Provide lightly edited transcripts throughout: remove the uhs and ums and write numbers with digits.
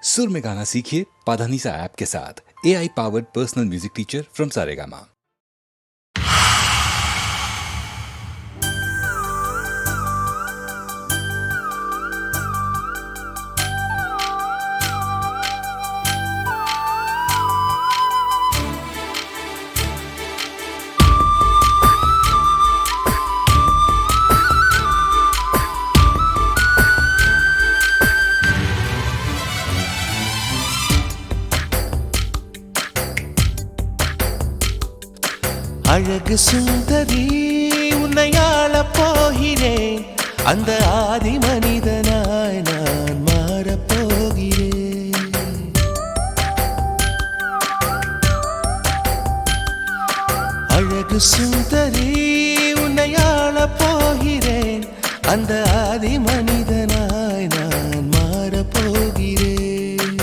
सुर में गाना सीखिए पाधानीसा ऐप के साथ। AI powered personal music teacher from Saregama. அழகு சுந்தரி உன்னை ஆளப் போகிறேன், அந்த ஆதி மனிதனாய் நான் மாறப் போகிறேன். அழகு சுந்தரி உன்னை ஆளப் போகிறேன், அந்த ஆதி மனிதனாய் நான் மாறப் போகிறேன்.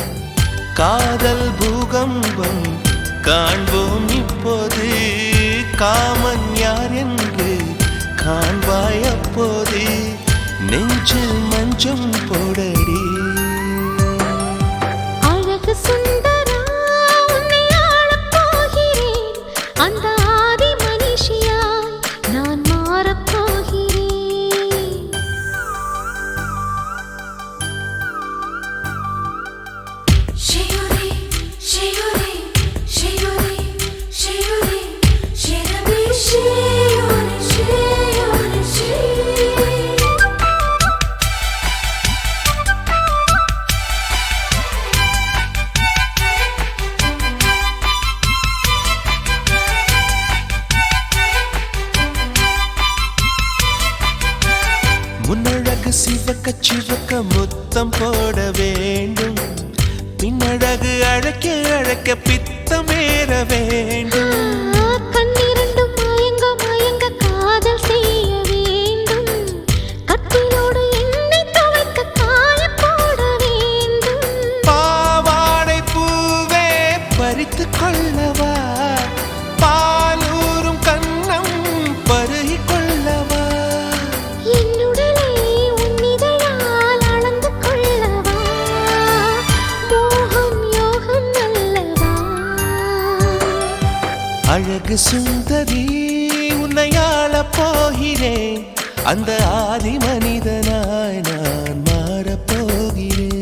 காதல் பூகம்பம் காண்போம் இப்போது, காமன் யார் என்று காண்பாய் அப்போது, நெஞ்சில் மஞ்சம் போடடி. அழகு சுந்தரா உன்னை ஆளப் போகிறேன், அந்த ஆதி மனுஷியாய் நான் மாறப் போகிறேன். ஷியுரி ஷியுரி ஷியுரி ஷியுரி ஷிரபி ஷியுரி ஷியுரி ஷியுரி. முன்னழகு சிவக்க சிவக்க முத்தம் போட வேண்டும், பின்னழகு அழைக்க அழைக்க பித்தம் ஏற வேண்டும். கண்ணிரண்டும் மயங்க மயங்க காதல் செய்ய வேண்டும், கட்டிலோடு என்னை துவைக்க காய போட வேண்டும். பாவாடை பூவே பறித்துக் கொள்ளவா, பாலூரும் கண்ணம் பருகிக் கொள்ளவா, என்னுடலை உன்னிதழால் அளந்து கொள்ளவா, மோகம் யோகம் அல்லவா. அழகு சுந்தரி உன்னை ஆளப் போகிறேன், அந்த ஆதி மனிதனாய் நான் மாறப் போகிறேன்.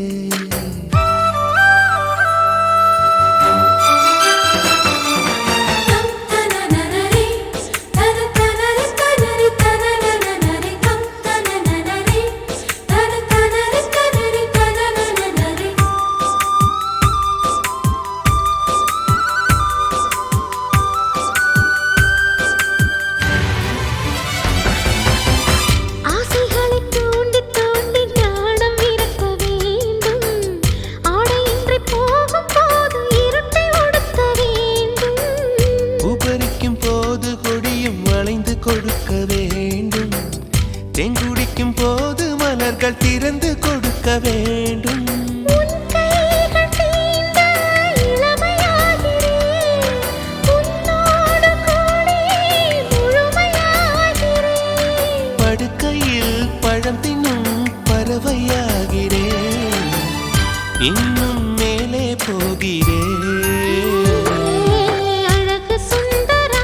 ஆசைகளை தூண்டி தூண்டி ஞானம் விரட்ட வேண்டும், ஆடையின்றி போகும் போது இருட்டை ஒடுக்க வேண்டும். உபரிக்கும் போது கொடியும் வளைந்து கொடுக்க வேண்டும், தெங்குடிக்கும் போது மலர்கள் திறந்து கொடுக்க வேண்டும். உன் கைகள் தீண்ட இளமையாகிறேன், உன்னோடு கூடி முழுமையாகிறேன். படுக்கையில் பழம் தின்னும் பறவையாகிறேன், இன்னும் மேலே போகிறேன். அழகு சுந்தரா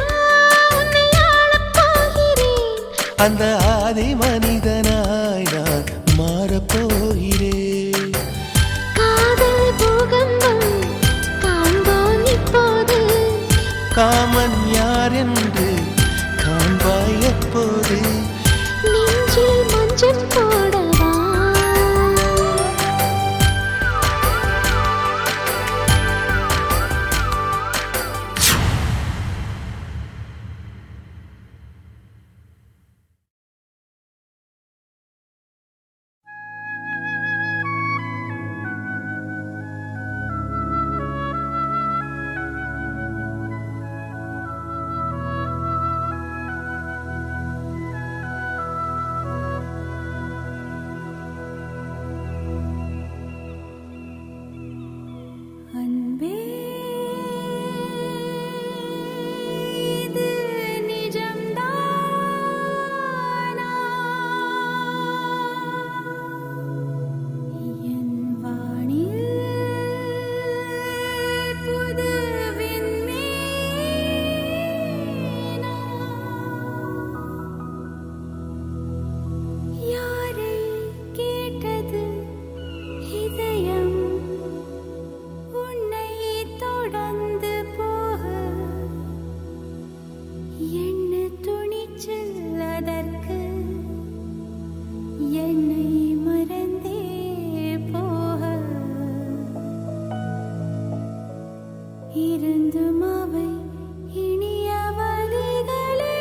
உன்னை ஆளப் போகிறேன், அந்த ஆதி மனிதனாய் நான் மாறப் போகிறேன். காதல் பூகம்பம் காண்போம் இப்போது, காமன் யார் என்று காண்பாய் எப்போது, நெஞ்சில் மஞ்சள் போடவா. அன்பே இது நிஜம்தானா, என் வானில் வருந்தும் அவை இனிய வலிகளே.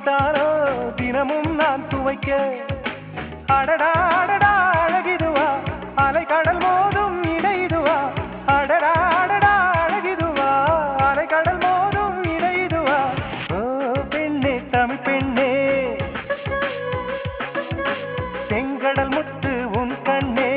மடித்தாரோ தினமும் நான் துவைக்க அடடா அடடா அழகிதுவா அலை கடல் மோதும் இடைதுவா அடடா அடடா அழகிதுவா அலை கடல் மோதும் இடைதுவா ஓ பெண்ணே தமிழ் பெண்ணே செங்கடல் முத்து உன் கண்ணே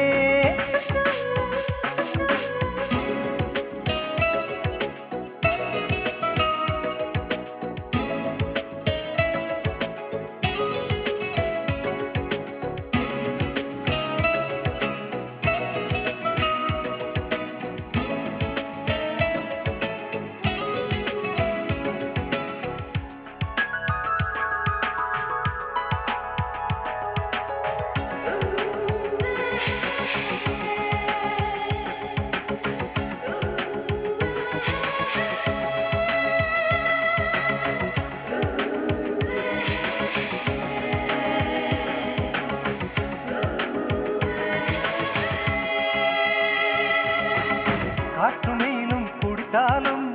காற்றுமேலும் குடித்தாலும்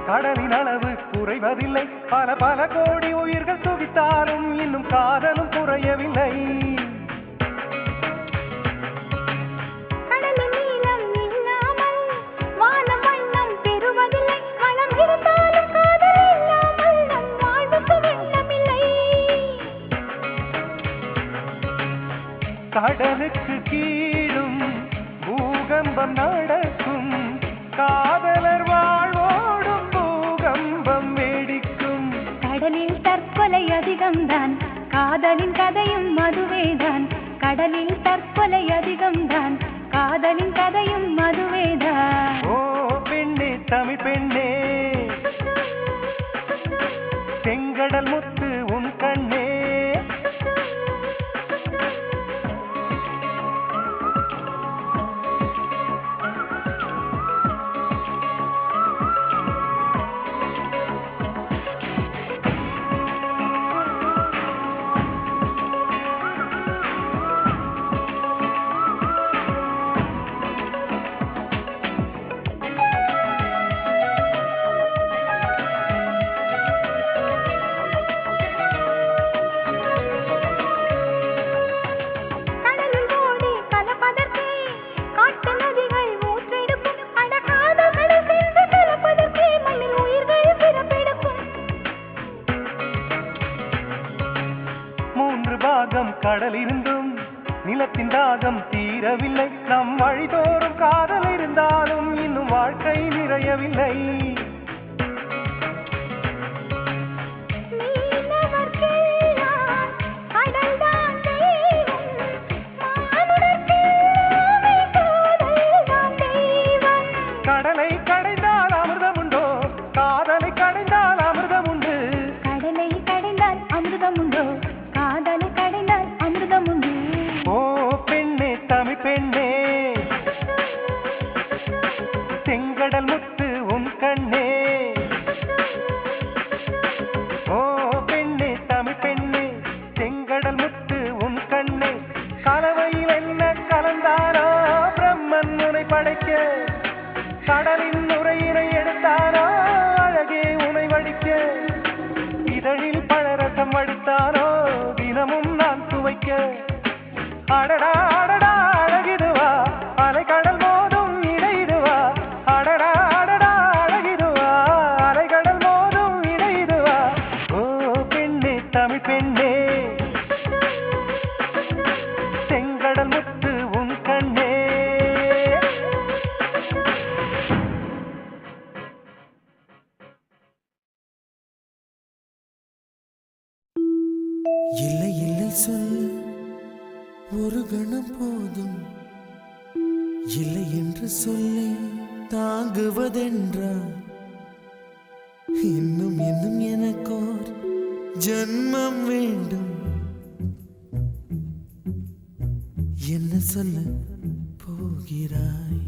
கடலின் அளவு குறைவதில்லை பல பல கோடி உயிர்கள் துடித்தாலும் இன்னும் காதலும் குறையவில்லை கடலின் நீளம் இல்லாமல் வானம் வண்ணம் பெறுவதில்லை வளம் இருந்தாலும் காதல் இல்லாமல் நம் வாழ்வுக்கு வண்ணமில்லை கடலுக்கு கீழும் பூகம்பம் நடக்கும் காதலர் வாழ்வோடும் பூகம்பம் வேடிக்கும் கடலில் தற்கொலை அதிகம்தான் காதலின் கதையும் மதுவேதான் கடலில் தற்கொலை அதிகம்தான் காதலின் கதையும் மதுவேதான் ஓ பெண்ணே தமிழ் பெண்ணே செங்கடல் முத்து உன் கண்ணே கடலில் ஓடி கலப்பதற்கே காட்டு நதிகள் ஊற்றெடுக்கும் அட காதல் கடல் சென்று கலப்பதற்கே மண்ணில் உயிர்கள் பிறப்பெடுக்கும் 3 பாகம் கடல் இருந்தும் நிலத்தின் தாகம் தீரவில்லை நம் வழிதோறும் காதல் இருந்தாலும் இன்னும் வாழ்க்கை நிறையவில்லை மீனவர்க்கெல்லாம் கடல்தான் தெய்வம் மானுடர்க்கெல்லாமே காதல்தான் தெய்வம் கடலை கடைந்தால் அமிர்தமுண்டோ காதலை கடைந்தால் அமிர்தமுண்டு கடலை கடைந்தால் அமிர்தமுண்டோ காதலை கடைந்தால் அமிர்தமுண்டு ஓ பெண்ணே தமிழ் பெண்ணே செங்கடல் முத்து உன் கண்ணே ஓ பெண்ணே தமிழ் பெண்ணே செங்கடல் முத்து உன் கண்ணே கலவையில் என்ன கலந்தாரோ பிரம்மன் உனை படைக்க கடலின் நுரையினை எடுத்தாரோ அழகே உனை வடிக்க இதழில் பழரசம் வடித்தாரோ தினமும் நான் துவைக்க அடடா அடடா அழகிதுவா அலை கடல் மோதும் இடைதுவா அடடா அடடா அழகிதுவா அலை கடல் மோதும் இடைதுவா ஓ பெண்ணே தமிழ் பெண்ணே செங்கடல் முத்து உன் கண்ணே இல்லை இல்லை சொல்ல ஒரு கணம் போதும் இல்லை என்று சொல்லை தாங்குவதென்றா இன்னும் இன்னும் எனக்கோர் ஜன்மம் வேண்டும் என்ன சொல்ல போகிறாய்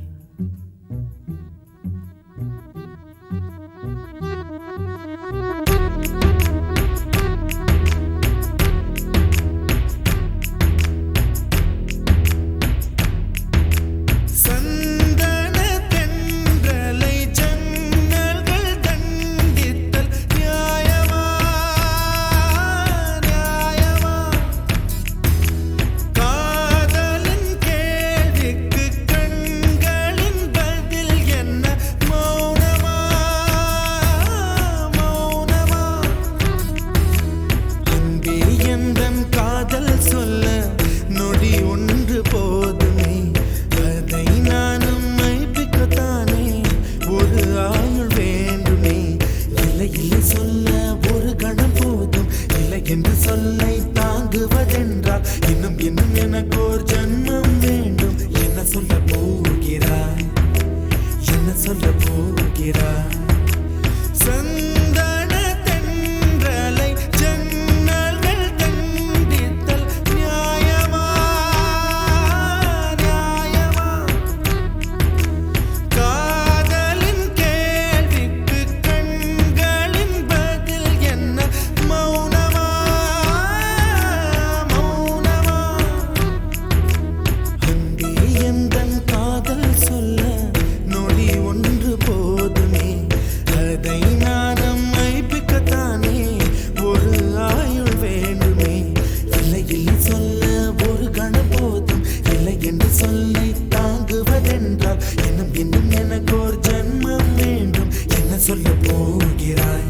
என்று சொல்லை தாங்குவதென்றால் இன்னும் இன்னும் எனக்கோர் ஜன்மம் வேண்டும். என்ன சொல்ல போகிறாய்,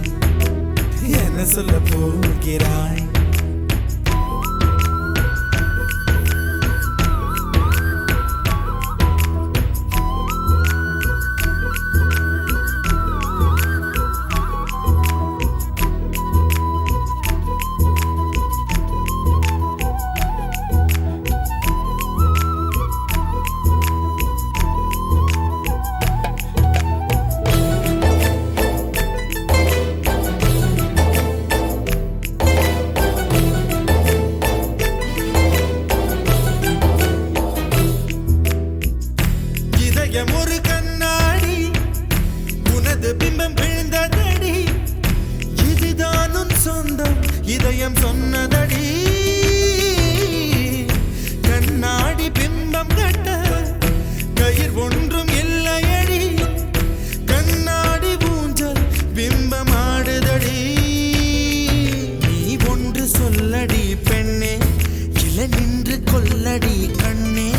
என்ன சொல்ல போகிறாய்? ஒரு கண்ணாடி உனது பிம்பம் விழுந்ததடி, இதுதான் உன் சொந்தம் இதயம் சொன்னதடி. கண்ணாடி பிம்பம் கட்ட கயிர் ஒன்றும் இல்லையடி, கண்ணாடி ஊஞ்சல் பிம்பம் ஆடுதடி. நீ ஒன்று சொல்லடி பெண்ணே, இல நின்று கொல்லடி கண்ணே.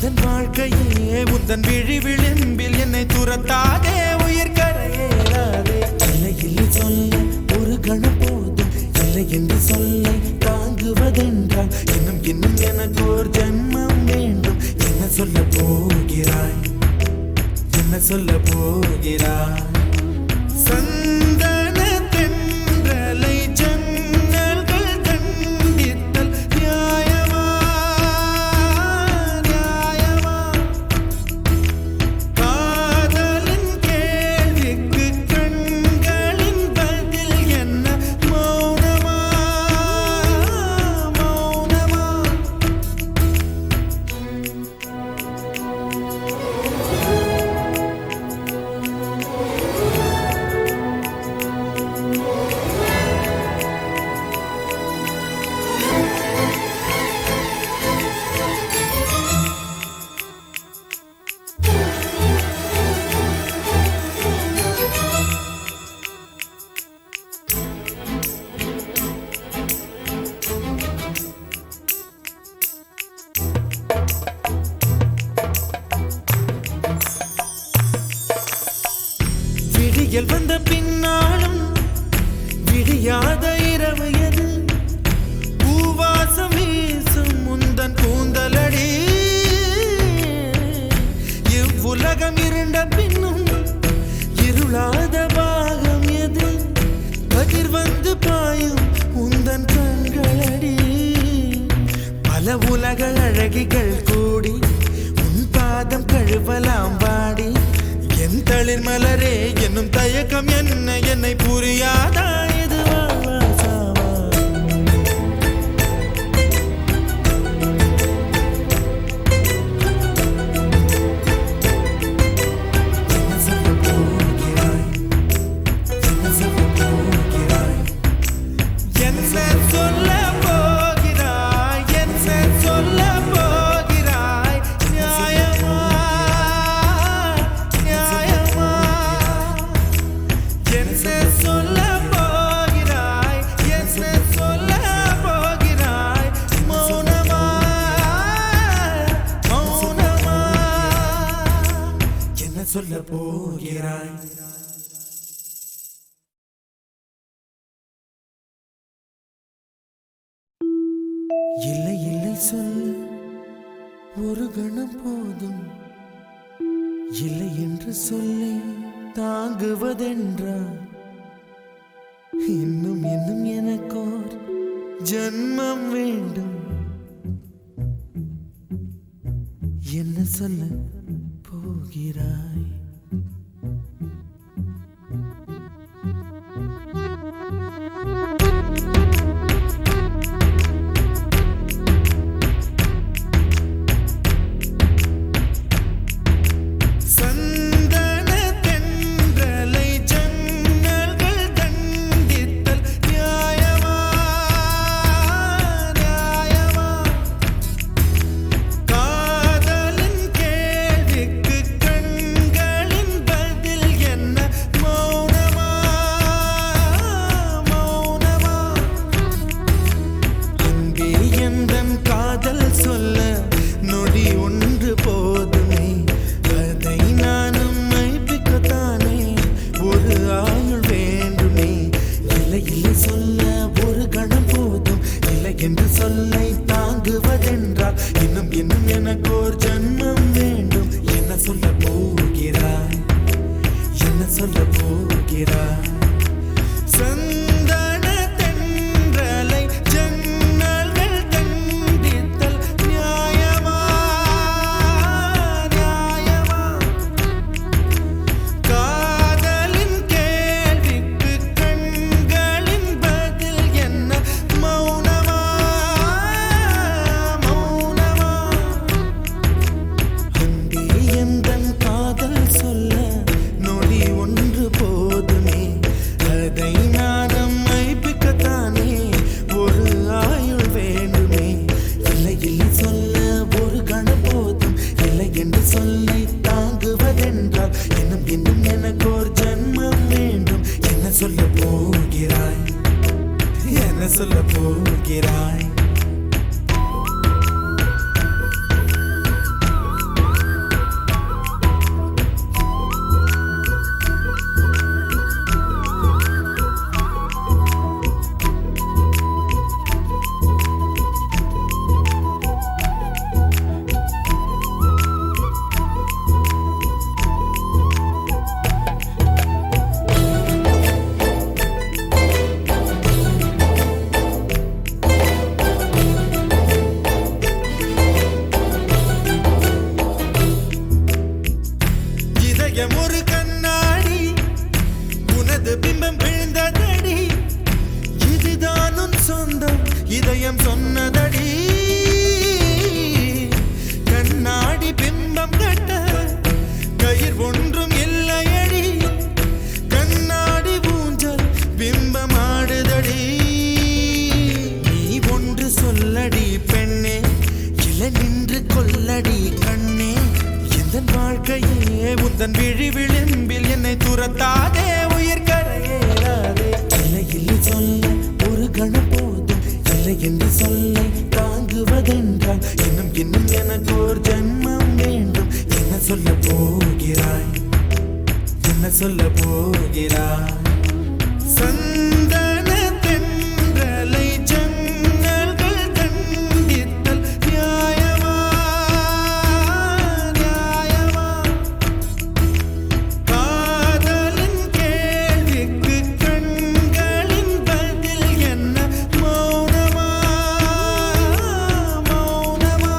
என் வாழ்க்கையே உந்தன் விழி விளிம்பில் என்னை துரத்தாதே, உயிர் கரையேறாதே. இல்லை இல்லை சொல்ல ஒரு கணம் போதும், இல்லை என்று சொல்லை தாங்குவதென்றால் இன்னும் இன்னும் எனக்கு ஒரு ஜன்மம் வேண்டும். என்ன சொல்ல போகிறாய், என்ன சொல்ல போகிறாய்? சந்தன தென்றலை ஜன்னல்கள் கண்டித்தல் நியாயமா, நியாயமா? காதலின் கேள்விக்கு கண்களின் பதில் என்ன மௌனமா, மௌனமா? விடியல் வந்த பின்னாலும் விடியாத இரவு எது, பூவாசம் வீசும் முந்தன் கூந்தலடி. இவ்வுலகம் இருண்ட பின்னும் இருளாத பாகம் எது, கதிர் வந்து பாயும் உந்தன் கண்களடி. பல உலக அழகிகள் கூடி உன் பாதம் கழுவலாம் வாடி. என் தளிர் மலரே என்னும் தயக்கம் என்ன, என்னை புரியாதா இது வாழ்வா சாவா? என்ன சொல்ல போகிறாய், என்ன சொல்ல போகிறாய்? என்ன சொல்ல போகிறாய், என்ன சொல்ல போகிறாய்? நியாயமா, நியாயமா? என்ன சொல்ல போகிறாய், என்ன சொல்ல போகிறாய்? மௌனமா, மௌனமா? என்ன சொல்ல போகிறாய்? இல்லை இல்லை சொல்ல ஒரு கணம் போதும், இல்லை என்று சொல்லை தாங்குவதென்றால் இன்னும் இன்னும் எனக்கோர் ஜன்மம் வேண்டும். என்ன சொல்ல போகிறாய்? சந்தன தென்றலை ஜன்னல்கள் கண்டித்தல் நியாயமா, நியாயமா? காதலின் கேள்விக்கு கண்கள் எனக்கு ஒரு ஜன்மம் வேண்டும். என்ன சொல்ல போகிறாய், என்ன சொல்ல போகிறாய்? சந்தன தென்றலை ஜன்னல்கள் தண்டித்தல் நியாயமா, நியாயமா? காதலின் கேள்விக்கு கண்களின் பதில் என்ன? மௌனமா, மௌனமா? அன்பே எந்தன் காதல் சொல்ல நொடி ஒன்று போதுமே, அதை நானும் மைப்பிக்கத்தானே ஒரு ஆயுள் வேண்டுமே. இல்லை இல்லை சொல்ல ஒரு கணம் போதும், இல்லை என்று சொல்லை தாங்குவதென்றால் இன்னும் இன்னும் எனக்கு ஒரு ஜன்மம் வேண்டும். என்ன சொல்ல போகிறாய், என்ன சொல்ல போகிறாய்? இதயம் ஒரு கண்ணாடி, உனது பிம்பம் விழுந்ததடி, இதுதான் உன் சொந்தம் இதயம் சொன்னதடி. கண்ணாடி பிம்பம் கட்ட கயிர் ஒன்றும் இல்லையடி, கண்ணாடி ஊஞ்சல் பிம்பம் ஆடுதடி. நீ ஒன்று சொல்லடி பெண்ணே, இலை நின்று கொல்லடி கண்ணே. எந்தன் வாழ்க்கையே உந்தன் விழி விளிம்பில் என்னை துரத்தாதே, உயிர் கரையேறாதே. இல்லை இல்லை சொல்ல ஒரு கணம் போதும், இல்லை என்று சொல்லை தாங்குவதென்றால் இன்னும் இன்னும் எனக்கு ஒரு ஜன்மம் வேண்டும். என்ன சொல்ல போகிறாய், என்ன சொல்ல போகிறாய்? சந்தன தென்றலை ஜன்னல்கள் தண்டித்தல் நியாயமா, நியாயமா? காதலின் கேள்விக்கு கண்களின் பதில் என்ன? மௌனமா, மௌனமா?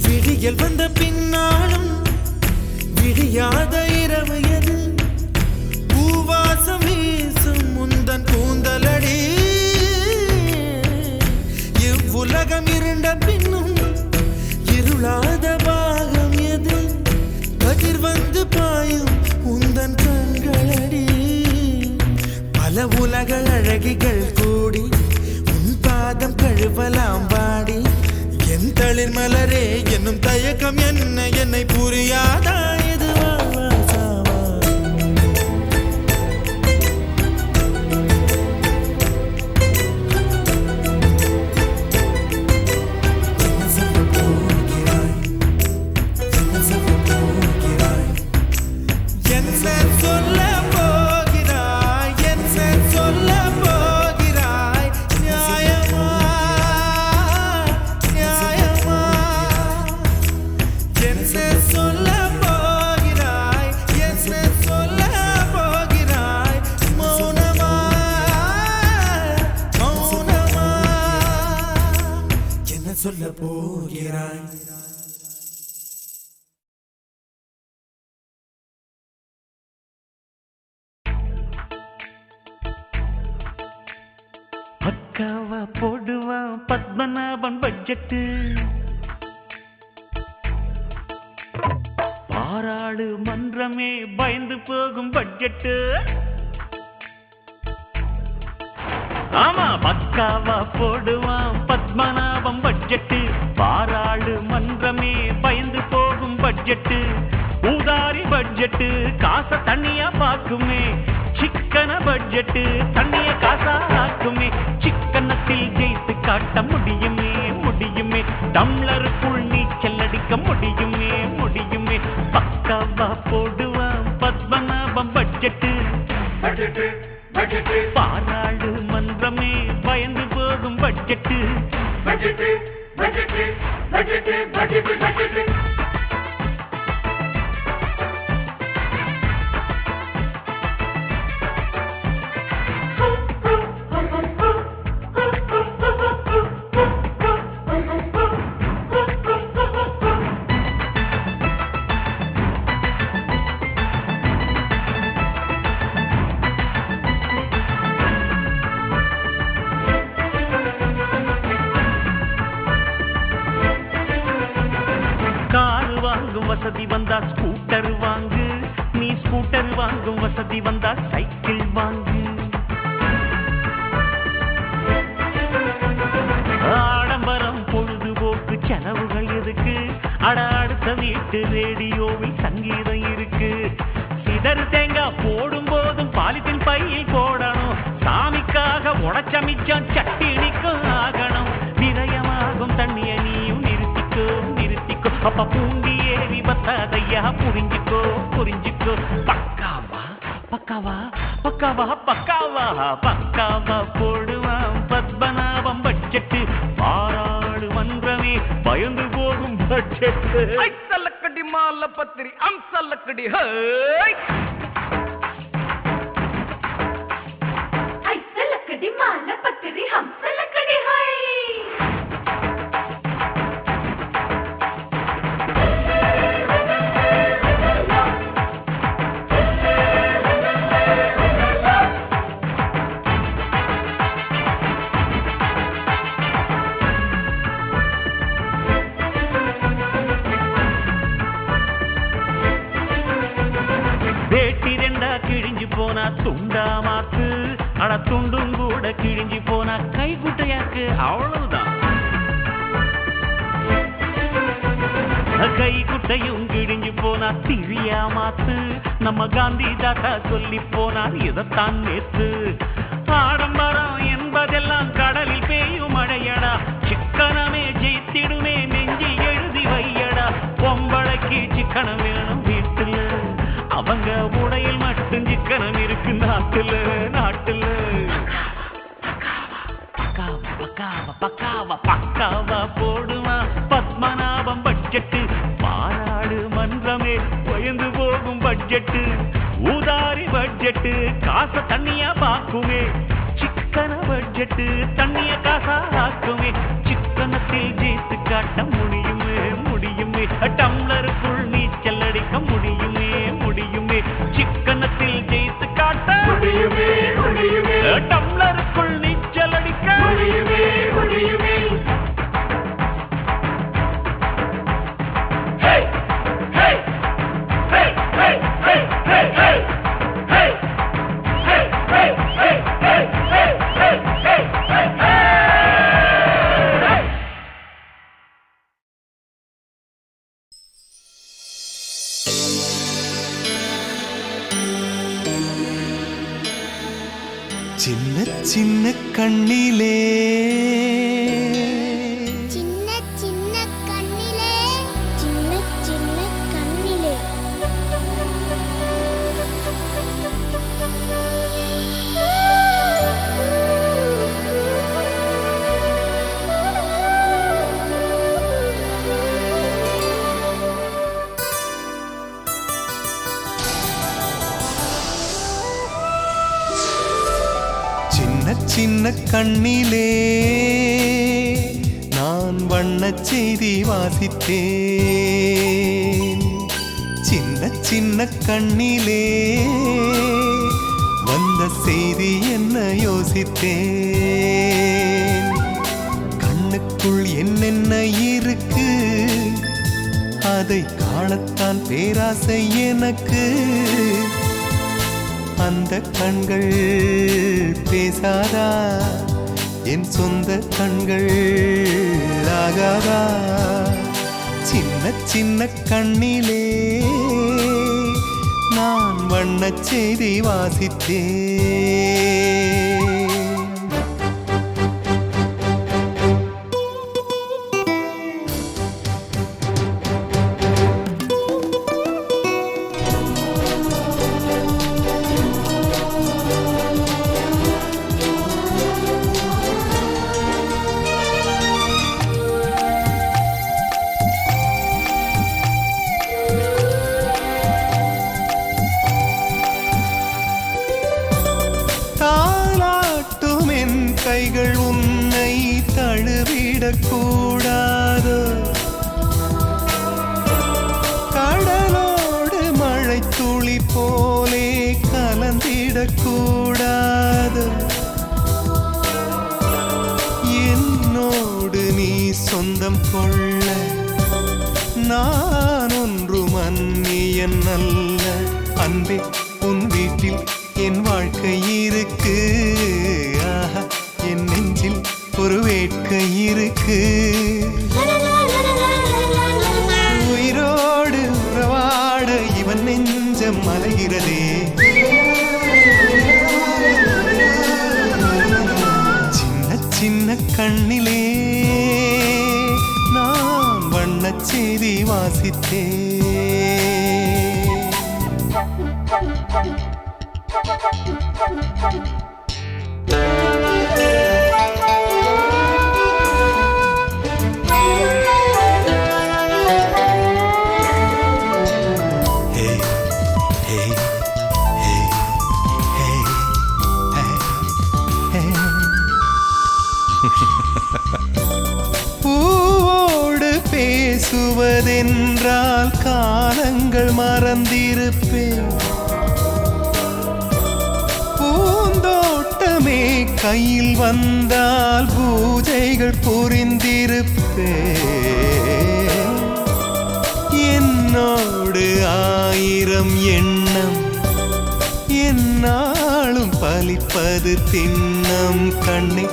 விடியல் வந்த பின்னாலும் விடியாத இரவு எது? பூவாசம் வீசும் முந்தன் கூந்தலடி. இவ்வுலகம் இருண்ட பின்னும் இருளாத பாகம் எது? கதிர் வந்து பாயும் உந்தன் கண்களடி. பல உலக அழகிகள் கூடி உன் பாதம் கழுவலாம் வாடி. என் தளிர் மலரே என்னும் தயக்கம் என்ன, என்னை புரியாதா? இது வாழ்வா சாவா? என்ன சொல்ல போகிறாய், என்ன சொல்ல போகிறாய்? என்ன சொல்ல போகிறாய், என்ன சொல்ல போகிறாய்? நியாயமா, நியாயமா? என்ன சொல்ல போகிறாய், என்ன சொல்ல போகிறாய்? மௌனமா, மௌனமா? என்ன சொல்ல போகிறாய்? பக்காவா போடுவான் பத்மநாபன் பட்ஜெட்டு, பாராளுமன்றமே பயந்து போகும் பட்ஜெட்டு. ஆமா பக்காவா போடுவான் பத்மநாபம் பட்ஜெட்டு. பாராளு மன்றமே பயந்து போகும் பட்ஜெட்டு. ஊதாரி பட்ஜெட்டு காசை தண்ணியா பாக்குமே. சிக்கன பட்ஜெட்டு தண்ணிய காசா ஆக்குமே. சிக்கனத்தில் ஜெயித்து காட்ட முடியுமே முடியுமே. டம்ளருக்குள் நீச்சல் அடிக்க முடியுமே முடியுமே. பக்காவா போடுவான் பத்மநாபம் பட்ஜெட்டு. பாராளு மன்றமே பயந்து போகும் பட்ஜெட்டு. வசதி வந்தா ஸ்கூட்டர் வாங்கு. நீ ஸ்கூட்டர் வாங்கும் வசதி வந்தா சைக்கிள் வாங்கு. ஆடம்பரம் பொழுதுபோக்கு செலவுகள் எதுக்கு? அடுத்த வீட்டு ரேடியோவில் சங்கீதம் இருக்கு. சிதறு தேங்காய் போடும் போதும் பாலித்தின் பையில் போடணும். சாமிக்காக உடச்சமிச்சம் சட்டினிக்கும் ஆகணும். விரயமாகும் தண்ணிய நீயும் நிறுத்திக்கோ நிறுத்திக்கோ. அப்ப பூண்டி ஏறி பத்தாதையா புரிஞ்சுக்கோ புரிஞ்சுக்கோ. பக்காவா பக்காவா பக்காவா பக்காவா பக்காவா போடுவான் பத்மநாபம் பட்ஜெட்டு. பாராளு மன்றமே பயந்து போகும் பட்ஜெட்டு. ஐசல்லக்கடி மால பத்திரி அம்சல்லக்கடி ஐசல்லக்கடி மால பத்திரி ஹம்சல்லக்கடி ஹை. வேட்டி ரெண்டா கிழிஞ்சு போனா துண்டா மாத்து. அட துண்டும் கூட கிழிஞ்சு போனா கை குட்டையாக்கு. அவ்வளவுதான். கை குட்டையும் கிழிஞ்சு போனா திரியா மாத்து. நம்ம காந்தி தாத்தா சொல்லி போனார் இதைத்தான் நேத்து. ஆடம்பரம் என்பதெல்லாம் கடலில் பெய்யும் மழையடா. சிக்கனமே ஜெயித்திடுமே நெஞ்சில் எழுதி வையடா. பொம்பளைக்கு சிக்கனம் வேணும் வீட்டுல. அவங்க உடையில் மட்டும் சிக்கனம் இருக்கு நாட்டுல நாட்டுல. பக்காவா பக்காவா போடுவான் பத்மநாபம் பட்ஜெட்டு. பாராளு மன்றமே பயந்து போகும் பட்ஜெட்டு. ஊதாரி பட்ஜெட்டு காசை தண்ணியா பாக்குமே. சிக்கன பட்ஜெட்டு தண்ணிய காசா ஆக்குமே. சிக்கனத்தில் ஜெயித்து காட்ட முடியுமே முடியுமே. டம்ளருக்குள் நீச்சல் அடிக்க முடியுமே முடியுமே. சிக்கனத்தில் ஜெயித்து காட்ட முடியுமே முடியுமே. டம்ளருக்குள் நீச்சல் அடிக்க முடியுமே முடியுமே. சின்ன சின்ன கண்ணிலே சின்ன சின்ன கண்ணிலே சின்ன சின்ன கண்ணிலே சின்ன கண்ணிலே நான் வண்ணச் செய்தி வாசித்தேன். சின்ன சின்ன கண்ணிலே வந்த செய்தி என்ன யோசித்தேன். கண்ணுக்குள் என்னென்ன இருக்கு அதை காணத்தான் பேராசை எனக்கு. அந்த கண்கள் பேசாதா என் சொந்த கண்கள் ஆகாதா சின்ன சின்ன கண்ணிலே நான் வண்ணச் செய்தி வாசித்தேன் கைகள் உன்னை தழுவிடக்கூடாது கடலோடு மழை துளி போலே கலந்திடக்கூடாது என்னோடு நீ சொந்தம் கொள்ள நான் ஒன்றும் அந்நியன் அல்ல அன்பே உன் வீட்டில் என் வாழ்க்கை இருக்கு ஆஹா என் நெஞ்சில் ஒரு வேட்கை இருக்கு உயிரோடு உறவாட இவன் நெஞ்சம் மலைகிறதே சின்ன சின்ன கண்ணிலே நான் வண்ணச் செய்தி வாசித்தேன் பூவோடு பேசுவதென்றால் காலங்கள் மறந்திருப்பேன் பூந்தோட்டமே கையில் வந்தால் பூஜைகள் புரிந்திருப்பேன் என்னோடு ஆயிரம் எண்ணம் என்னாலும் பலிப்பது திண்ணம் கண்ணே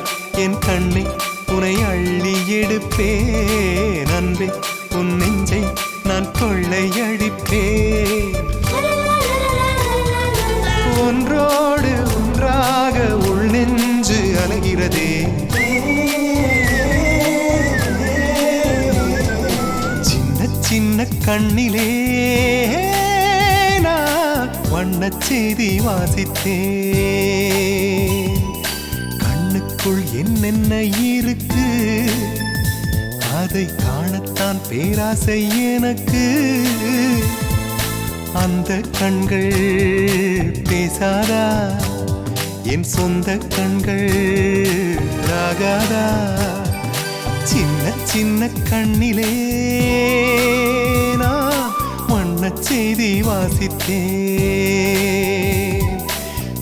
என் கண்ணே உனை அள்ளி எடுப்பேன் அன்பே உன் நெஞ்சை நான் கொள்ளையடிப்பேன் ஒன்றோடு ஒன்றாக உள் நெஞ்சு அலைகிறதே சின்ன சின்ன கண்ணிலே நான் வண்ணச் செய்தி வாசித்தேன் கண்ணுக்குள் என்னென்ன இருக்கு அதை காணத்தான் பேராசை எனக்கு அந்த கண்கள் பேசாதா என் சொந்த கண்கள் ஆகாதா சின்ன சின்ன கண்ணிலே நான் வண்ணச் செய்தி வாசித்தேன்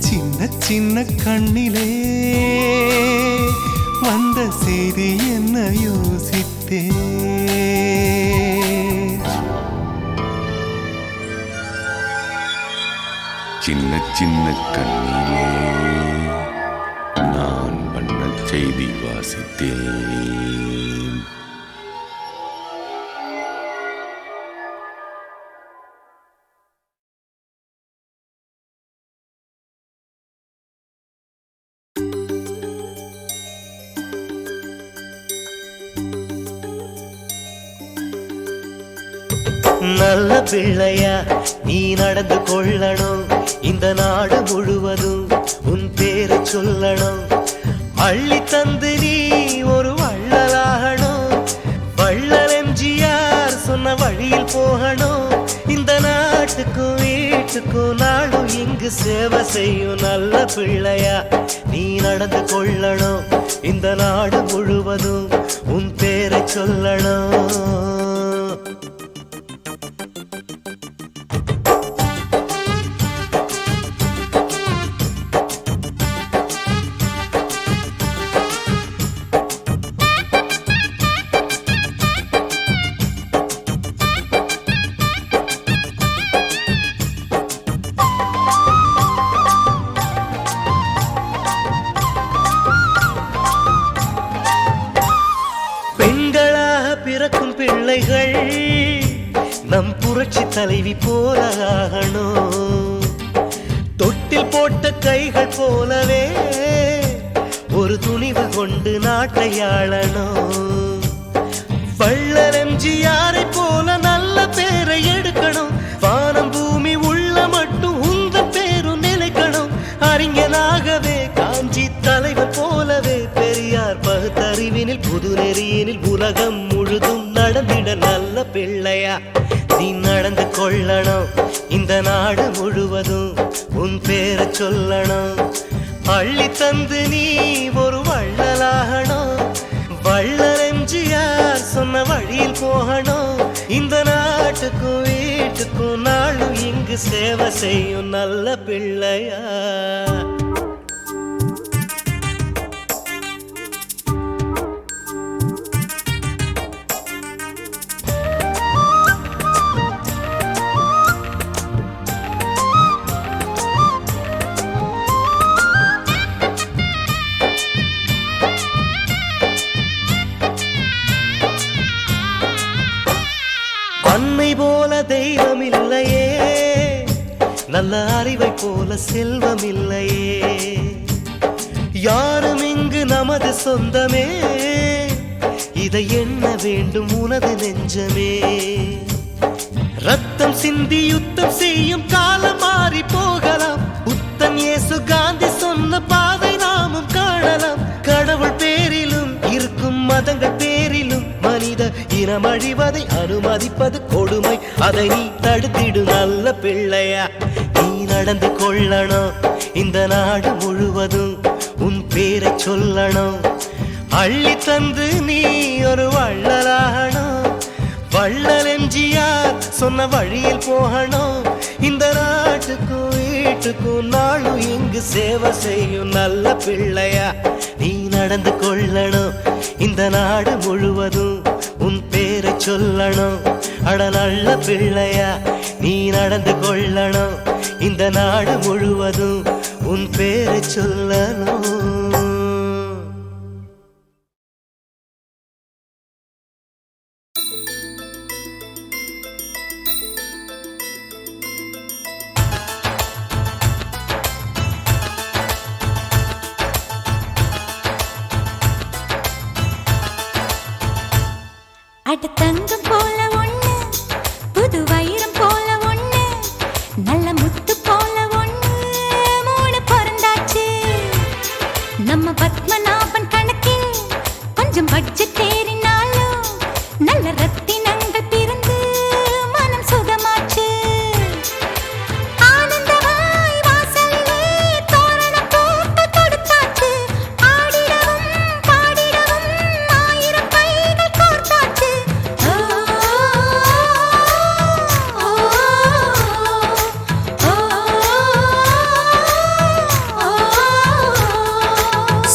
சின்ன சின்ன கண்ணிலே வந்த செய்தி என்ன யோசித்தேன் சின்ன சின்ன கண்ணிலே நான் வண்ணச் செய்தி வாசித்தேன் நல்ல பிள்ளையா நீ நடந்து கொள்ளணும் இந்த நாடு முழுவதும் உன் பேரை சொல்லணும் அள்ளி தந்து நீ ஒரு வள்ளலாகணும் வள்ளல் எம்ஜிஆர் சொன்ன வழியில் போகணும் இந்த நாட்டுக்கும் வீட்டுக்கும் நாடும் இங்கு சேவை செய்யும் நல்ல பிள்ளையா நீ நடந்து கொள்ளணும் இந்த நாடு முழுவதும் உன் பேரை சொல்லணும் பிள்ளைகள் நம் புரட்சி தலைவி போல ஆகணும். தொட்டில் போட்ட கைகள் போலவே ஒரு துணிவு கொண்டு நாட்டை ஆளணும். வள்ளல் எம்ஜிஆரை போல நல்ல பேரை எடுக்கணும். வானம் பூமி உள்ள மட்டும் உந்த பேரும் நிலைக்கணும். அறிஞனாகவே காஞ்சி தலைவர் போலவே பெரியார் பகுத்தறிவினில் புது நெறியினில் உலகம் முழுதும் நடந்திட நல்ல பிள்ளையா நீ நடந்து கொள்ளணும். இந்த நாடு முழுவதும் உன் பேரை சொல்லணும். அள்ளி தந்து நீ ஒரு வள்ளலாகணும். வள்ளல் எம்ஜிஆர் சொன்ன வழியில் போகணும். இந்த நாட்டுக்கும் வீட்டுக்கும் நாளும் இங்கு சேவை செய்யும் நல்ல பிள்ளையா. அன்னை போல தெய்வம் இல்லையே, நல்ல அறிவை போல செல்வம் இல்லையே. யாரும் இங்கு நமது சொந்தமே, இதை எண்ண வேண்டும் உனது நெஞ்சமே. ரத்தம் சிந்தி யுத்தம் செய்யும் காலம் மாறி போகலாம். புத்தன் இயேசு காந்தி சொன்ன பாதை நாமும் காணலாம். கடவுள் பேரிலும் இருக்கும் மதங்கள் பேரிலும் மனித இனம் அழிவதை அனுமதிப்பது கொடுமை. அதை நீ தடுத்திடு நல்ல பிள்ளையா நீ நடந்து கொள்ளணும். இந்த நாடு முழுவதும் உன் பேரை சொல்லணும். அள்ளி தந்து நீ ஒரு வள்ளலாகணும். வள்ளல் எம்ஜிஆர் சொன்ன வழியில் போகணும். இந்த நாட்டுக்கும் வீட்டுக்கும் நாளும் இங்கு சேவை செய்யும் நல்ல பிள்ளையா நீ நடந்து கொள்ளணும். இந்த நாடு முழுவதும் உன் பேரை சொல்லணும். அட நல்ல பிள்ளையா நீ நடந்து கொள்ளணும். இந்த நாடு முழுவதும் உன் பேரை சொல்லணும். அட தங்கம் போல ஒண்ணு, புது வைரம் போல ஒண்ணு, நல்ல முத்து போல ஒண்ணு, மூணு பிறந்தாச்சு. நம்ம பத்மநாபன் கணக்கில் கொஞ்சம் பட்ஜெட் ஏறினாலும் நல்ல ரத்தினங்கள் பிறந்து மனம் சுகமாச்சு. ஆனந்தவாய் வாசலிலே தோரணம் போட்டு கொடுத்தாச்சு. ஆடிடவும் பாடிடவும் ஆயிரம் கைகள் கோர்த்தாச்சு.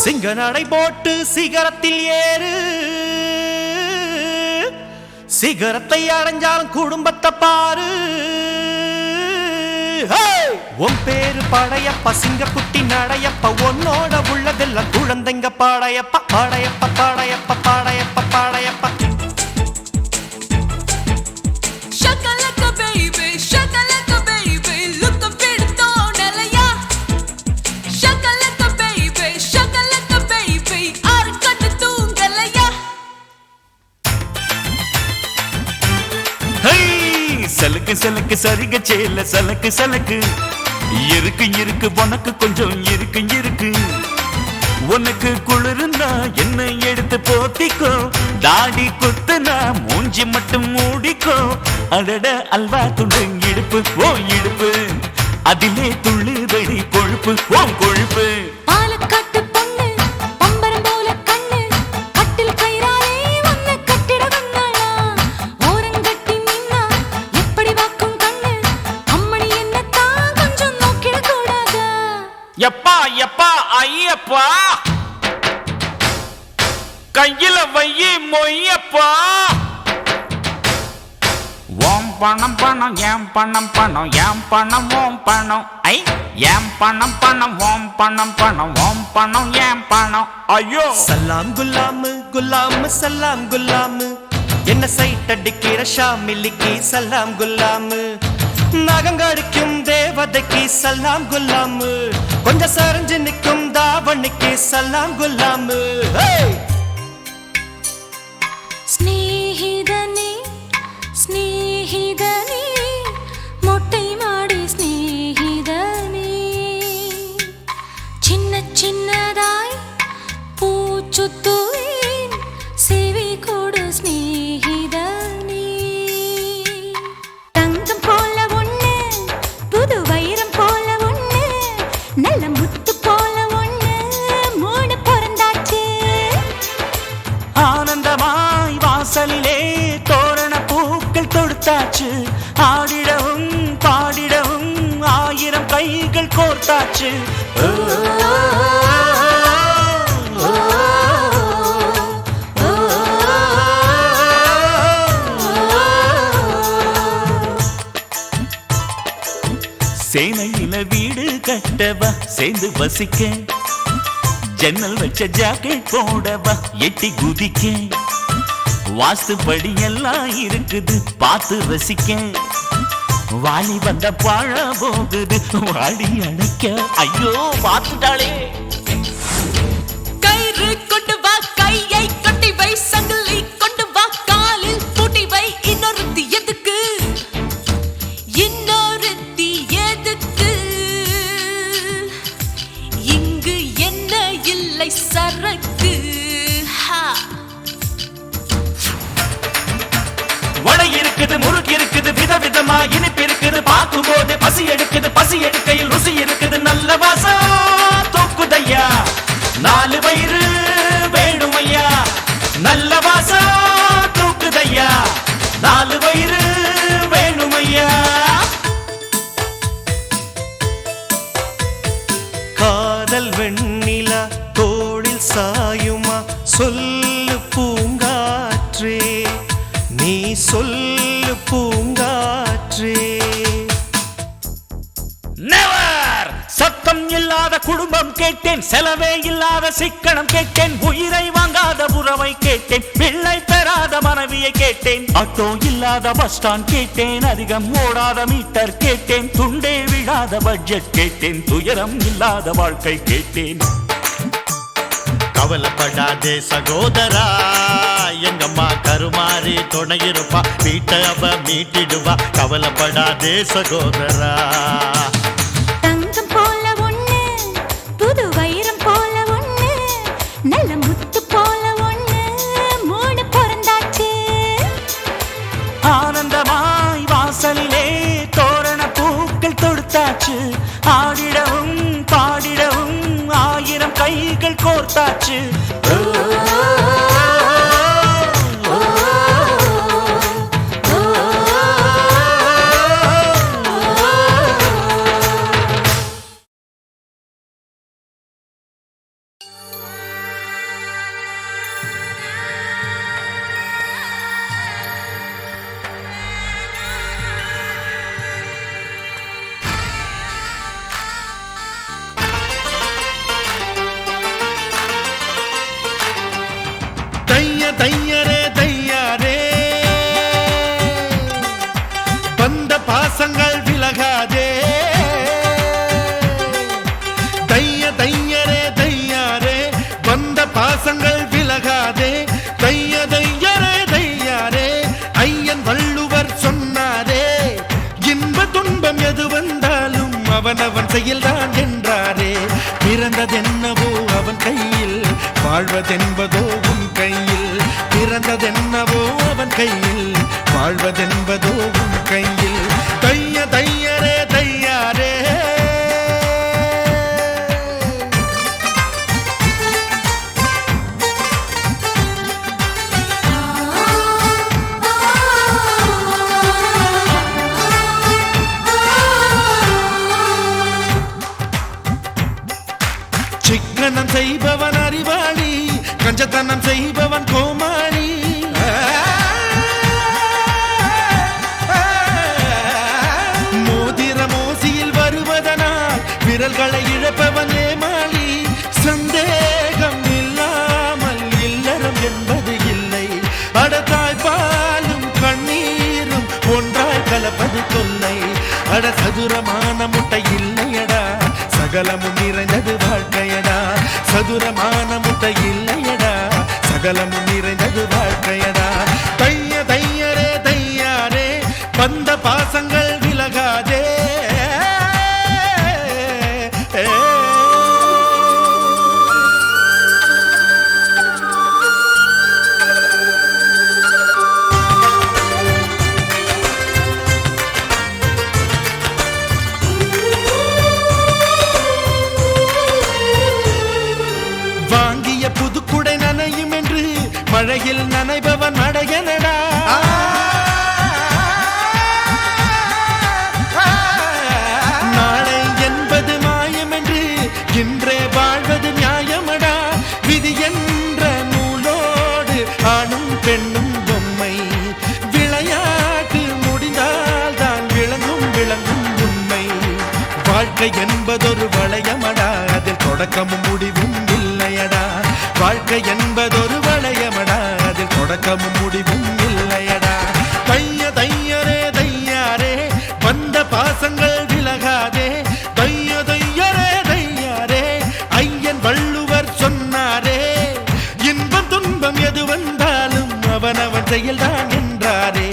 சிங்க நடை போட்டு சிகரத்தில் ஏறு. சிகரத்தை அடைஞ்சாலும் குடும்பத்தை பாரு. உன் பேரு படையப்ப சிங்க குட்டி நடையப்ப. உன்னோட உள்ளதெல்லாம் குழந்தைங்க பாடையப்ப பாடையப்ப பாடையப்ப பாடையப்ப பாடையப்ப. Shakalaka baby, shakalaka baby, look a bit tonalaya. Shakalaka baby, shakalaka baby, arkattu tungalaya. ஹை சலுக்கு சலுக்கு சரிக சேல சலக்கு சலக்கு. இருக்கு இருக்கு உனக்கு கொஞ்சம் இருக்கு இருக்கு. உனக்கு குளிருந்தா என்ன எடுத்து போத்திக்கோ. தாடி குத்துனா மூஞ்சி மட்டும் மூடிக்கோ. அடட அல்வா துண்டு இடுப்பு ஓ இடுப்பு. அதிலே துள்ளுதடி கொழுப்பு ஓ கொழுப்பு. பாலக்காட்டு பொண்ணு பம்பரம் போல கண்ணு, கட்டில் கயிறாலே உன்னை கட்டிட வந்தாளா. ஓரங்கட்டி நின்னா எப்படி வாக்கும் கண்ணு, அம்மணி என்னத்தான் கொஞ்சம் நோக்கிட கூடாதா. எப்பா எப்பா ஐயப்பா கையில வையி மொய்யப்பா. ஓம் பணம் பணம் ஏம் பணம் பணம் ஏம் பணம் ஓம் பணம். ஐ ஏம் பணம் பணம் ஓம் பணம் பணம் ஓம் பணம் ஏம் பணம். ஐயோ சலாம் குலாம் குலாம் சலாம் குலாம். என்ன சைட் அடிக்கிற ஷாமிலிக்கு சலாம் குல்லாமு நகங்கடிக்கும் தேவதைக்கு சலாம் குல்லாமு கொஞ்சம் சரிஞ்சு நிற்கும் தாவணிக்கு சலாம் குல்லாமு ஸ்நேகிதனே ஸ்நேகிதனே மொட்டை மாடி ஸ்நேகிதனே சின்ன சின்னதாய் பூச்சுத்துவேன் செவி கொடு ஸ்நேகிதனே தங்கம் போல ஒண்ணு புது வைரம் போல ஒண்ணு நல்ல முத்து போல ஒண்ணு மூணு பிறந்தாச்சு ஆனந்தமாய் வாசலிலே தோரண பூக்கள் தொடுத்தாச்சு ஆடிடவும் பாடிடவும் 1000 கைகள் கோர்த்தாச்சு சேனையில வீடு கட்டவா சேர்ந்து வசிக்க ஜன்னல் வச்ச ஜாக்கெட் போடவா எட்டி குதிக்க வாஸ்துப்படி எல்லாம் இருக்குது பார்த்து ரசிக்க வாலி வந்த பாழ போகுது வாடி அணைக்க ஐயோ பார்த்துட்டாளே கயிறு கொண்டு வா கையை கட்டி வை சங்கிலி கொண்டு வா காலில் பூட்டி வை இன்னொருத்தி எதுக்கு இன்னொருத்தி எதுக்கு இங்கு என்ன இல்லை சரக்கு வடை இருக்குது முறுக்கு இருக்குது விதவிதமா இனிப்பு இருக்குது பார்க்கும் போது பசி எடுக்குது பசி எடுக்கையில் ருசி இருக்குது நல்ல வாசம் தூக்குதையா 4 வயிறு வேணுமையா நல்ல வாசம் தூக்குதையா 4 வயிறு வேணுமையா காதல் வெண்ணிலா தோளில் சாயுமா சொல்லு பூங்காற்றே நீ சொல்லு பூங்காற்றே நெவர் சத்தம் இல்லாத குடும்பம் கேட்டேன் செலவே இல்லாத சிக்கனம் கேட்டேன் உயிரை வாங்காத உறவை கேட்டேன் பிள்ளை பெறாத மனைவியை கேட்டேன் ஆட்டோ இல்லாத பஸ் ஸ்டாண்ட் கேட்டேன் அதிகம் ஓடாத மீட்டர் கேட்டேன் துண்டே விழாத பட்ஜெட் கேட்டேன் துயரம் இல்லாத வாழ்க்கை கேட்டேன் கவலைப்படாதே சகோதரா எங்கம்மா கருமாறி துணையிருப்பா வீட்டை அவ மீட்டிடுவா கவலைப்படாதே சகோதரா தங்கம் போல ஒண்ணு புது வைரம் போல ஒண்ணு நல்ல முத்து போல ஒண்ணு மூணு பிறந்தாச்சு ஆனந்தமாய் வாசலிலே தோரண பூக்கள் தொடுத்தாச்சு ஆடிடவும் பாடிடவும் 1000 கைகள் கோர்த்தாச்சு தையரே தையாரே வந்த பாசங்கள் விலகாதே தையரே தையாரே வந்த பாசங்கள் விலகாதே தையரே தையாரே ஐயன் வள்ளுவர் சொன்னாரே இன்ப துன்பம் எது வந்தாலும் அவனவன் செயல்தான் என்றாரே பிறந்ததென்னவோ அவன் கையில் வாழ்வதென்பதோ உன் கையில் பிறந்ததென்னவோ அவன் கையில் வாழ்வதென்பதோ உன் கையில் தையரே தையாரே சிக்கனம் செய்பவன் அறிவாளி கஞ்சத்தனம் செய்பவன் கோமாளி மோதிர மோசியில் வருவதனால் விரல்களை இழப்பவன் ஏமாளி சந்தேகம் இல்லாமல் இல்லறம் என்பது இல்லை அடத்தாய்ப்பா சதுரமான முட்டை இல்லையடா சகலமும் நிறைந்தது வாழ்க்கையடா சதுரமான முட்டை இல்லையடா சகலமும் நிறைந்தது வாழ்க்கையடா தைய தையரே தையாரே வந்த பாசங்கள் விலகாதே வாங்கிய புதுக்குடை நனையும் என்று மழையில் நனைபவன் மடையனடா நாளை என்பது மாயம் என்று இன்றே வாழ்வது நியாயமடா விதி என்ற நூலோடு ஆணும் பெண்ணும் பொம்மை விளையாட்டு முடிந்தால் தான் விளங்கும் உண்மை வாழ்க்கை என்பதொரு வளையமடா அதில் தொடக்கமும் முடிவும் இல்லையடா வாழ்க்கை என்பதொரு வளையமடா அதில் தொடக்கமும் முடிவும் இல்லையடா தைய தையரே தையாரே வந்த பாசங்கள் விலகாதே தைய தையரே தையாரே ஐயன் வள்ளுவர் சொன்னாரே இன்பம் துன்பம் எது வந்தாலும் அவனவன் செயல்தான் என்றாரே